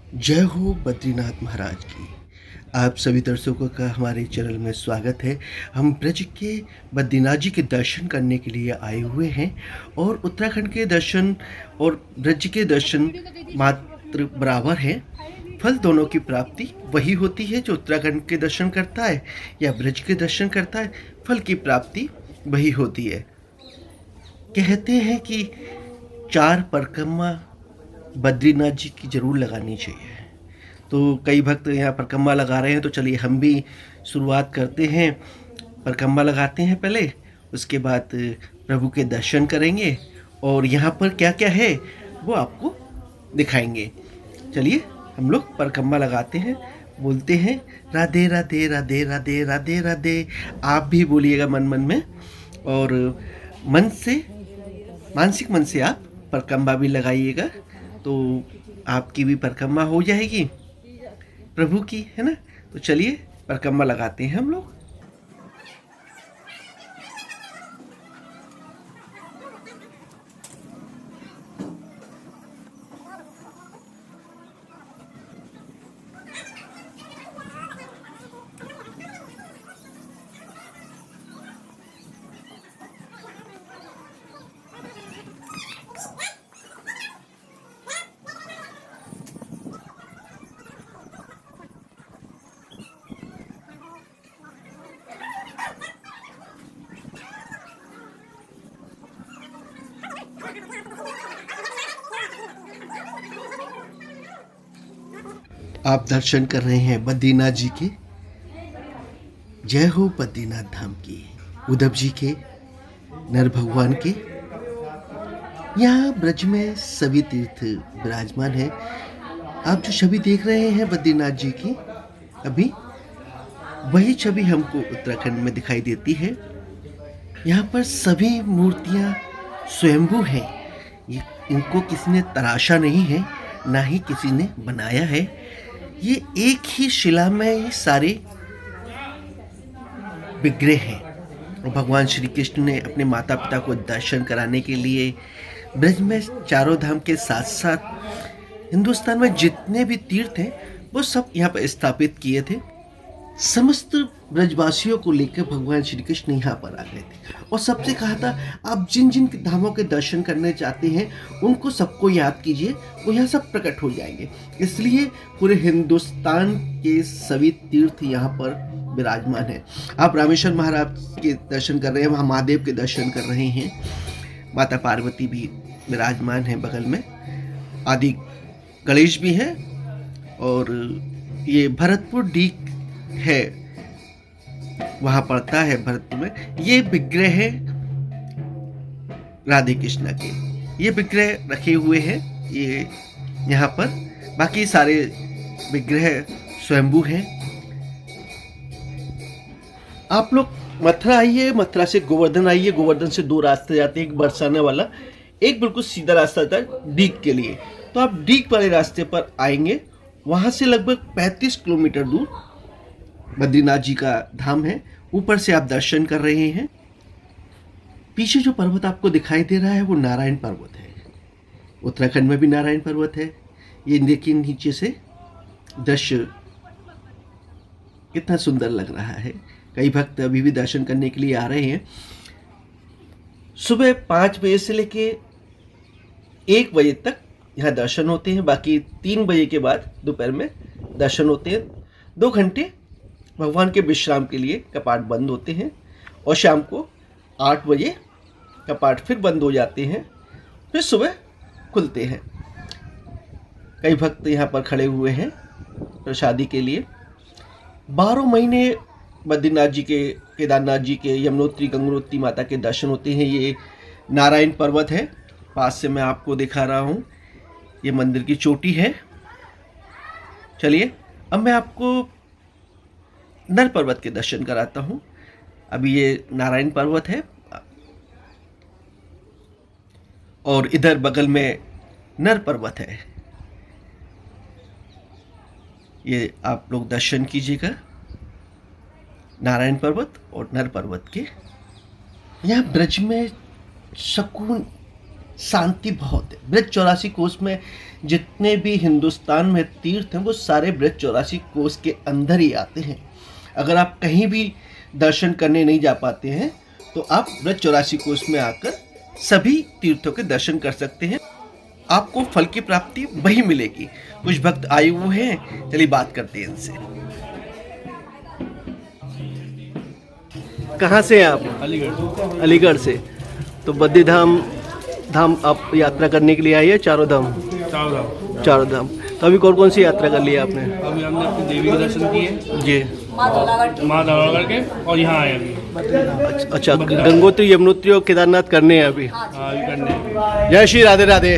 जय हो बद्रीनाथ महाराज की। आप सभी दर्शकों का हमारे चैनल में स्वागत है। हम ब्रज के बद्रीनाथ जी के दर्शन करने के लिए आए हुए हैं और उत्तराखंड के दर्शन और ब्रज के दर्शन मात्र बराबर हैं। फल दोनों की प्राप्ति वही होती है जो उत्तराखंड के दर्शन करता है या ब्रज के दर्शन करता है, फल की प्राप्ति वही होती है। कहते हैं कि 4 परिक्रमा बद्रीनाथ जी की ज़रूर लगानी चाहिए। तो कई भक्त यहाँ परिक्रमा लगा रहे हैं, तो चलिए हम भी शुरुआत करते हैं। परिक्रमा लगाते हैं पहले, उसके बाद प्रभु के दर्शन करेंगे और यहाँ पर क्या क्या है वो आपको दिखाएंगे। चलिए हम लोग परिक्रमा लगाते हैं, बोलते हैं राधे राधे राधे राधे राधे राधे। आप भी बोलिएगा मन मन में, और मन से, मानसिक मन से आप परिक्रमा भी लगाइएगा, तो आपकी भी परिक्रमा हो जाएगी प्रभु की, है ना। तो चलिए परिक्रमा लगाते हैं हम लोग। आप दर्शन कर रहे हैं बद्रीनाथ जी के। जय हो बद्रीनाथ धाम की, उद्धव जी के, नर भगवान के। यहाँ ब्रज में सभी तीर्थ विराजमान है। आप जो छवि देख रहे हैं बद्रीनाथ जी की, अभी वही छवि हमको उत्तराखंड में दिखाई देती है। यहाँ पर सभी मूर्तियाँ स्वयंभू हैं। ये इनको किसी ने तराशा नहीं है, ना ही किसी ने बनाया है। ये एक ही शिला में ये सारे विग्रह हैं। और भगवान श्री कृष्ण ने अपने माता पिता को दर्शन कराने के लिए ब्रज में चारों धाम के साथ साथ हिंदुस्तान में जितने भी तीर्थ हैं वो सब यहाँ पर स्थापित किए थे। समस्त ब्रजवासियों को लेकर भगवान श्री कृष्ण यहाँ पर आ गए थे और सबसे कहा था, आप जिन जिन धामों के दर्शन करने चाहते हैं उनको सबको याद कीजिए, वो यहाँ सब प्रकट हो जाएंगे। इसलिए पूरे हिंदुस्तान के सभी तीर्थ यहाँ पर विराजमान है। आप रामेश्वर महाराज के दर्शन कर रहे हैं, वहाँ महादेव के दर्शन कर रहे हैं। माता पार्वती भी विराजमान है बगल में, आदि गणेश भी है। और ये भरतपुर डीक है, वहां पड़ता है भरतपुर में। ये विग्रह है राधे कृष्णा के, ये विग्रह रखे हुए हैं ये यहाँ पर। बाकी सारे विग्रह स्वयंभू हैं। आप लोग मथुरा आइए, मथुरा से गोवर्धन आइए। गोवर्धन से 2 रास्ते जाते हैं, एक बरसाने वाला, एक बिल्कुल सीधा रास्ता आता है डीक के लिए। तो आप डीक वाले रास्ते पर आएंगे, वहां से लगभग 35 किलोमीटर दूर बद्रीनाथ जी का धाम है। ऊपर से आप दर्शन कर रहे हैं। पीछे जो पर्वत आपको दिखाई दे रहा है वो नारायण पर्वत है। उत्तराखंड में भी नारायण पर्वत है। ये देखिए नीचे से दृश्य कितना सुंदर लग रहा है। कई भक्त अभी भी दर्शन करने के लिए आ रहे हैं। सुबह 5 बजे से लेके 1 बजे तक यहाँ दर्शन होते हैं। बाकी 3 बजे के बाद दोपहर में दर्शन होते हैं। 2 घंटे भगवान के विश्राम के लिए कपाट बंद होते हैं और शाम को 8 बजे कपाट फिर बंद हो जाते हैं, फिर सुबह खुलते हैं। कई भक्त यहाँ पर खड़े हुए हैं प्रसादी के लिए। 12 महीने बद्रीनाथ जी के, केदारनाथ जी के, यमुनोत्री गंगोत्री माता के दर्शन होते हैं। ये नारायण पर्वत है, पास से मैं आपको दिखा रहा हूँ। ये मंदिर की चोटी है। चलिए अब मैं आपको नर पर्वत के दर्शन कराता हूँ। अभी ये नारायण पर्वत है और इधर बगल में नर पर्वत है। ये आप लोग दर्शन कीजिएगा नारायण पर्वत और नर पर्वत के। यहाँ ब्रज में सुकून शांति बहुत है। ब्रज 84 कोस में जितने भी हिंदुस्तान में तीर्थ हैं वो सारे ब्रज 84 कोस के अंदर ही आते हैं। अगर आप कहीं भी दर्शन करने नहीं जा पाते हैं तो आप ब्रज 84 कोस में आकर सभी तीर्थों के दर्शन कर सकते हैं। आपको फल की प्राप्ति वही मिलेगी। कुछ भक्त आए हुए हैं, चलिए बात करते हैं इनसे। कहाँ से हैं आप? अलीगढ़। अलीगढ़ से। तो बद्री धाम आप यात्रा करने के लिए आई है? चारों धाम? चारों धाम। तो अभी कौन कौन सी यात्रा कर ली है आपने? अभी हमने अपनी देवी के दर्शन किए जी। माँ धौलागढ़ के, और यहाँ आए अभी। अच्छा, गंगोत्री, यमुनोत्री और केदारनाथ करने हैं अभी? अभी करने हैं। जय श्री राधे राधे।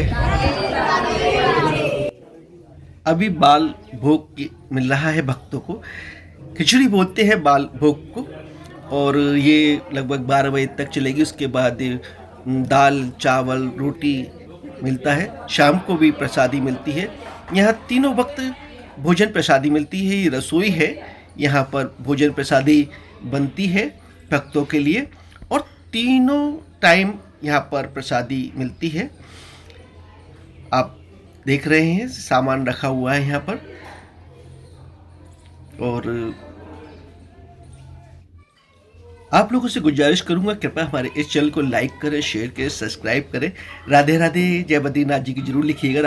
अभी बाल भोग मिल रहा है भक्तों को। खिचड़ी बोलते हैं बाल भोग को, और ये लगभग 12 बजे तक चलेगी। उसके बाद दाल चावल रोटी मिलता है। शाम को भी प्रसादी मिलती है। यहाँ तीनों वक्त भोजन प्रसादी मिलती है। ये रसोई है, यहाँ पर भोजन प्रसादी बनती है भक्तों के लिए, और तीनों टाइम यहाँ पर प्रसादी मिलती है। आप देख रहे हैं सामान रखा हुआ है यहाँ पर। और आप लोगों से गुजारिश करूंगा, कृपया हमारे इस चैनल को लाइक करें, शेयर करें, सब्सक्राइब करें। राधे राधे, जय बद्रीनाथ जी की जरूर लिखिएगा।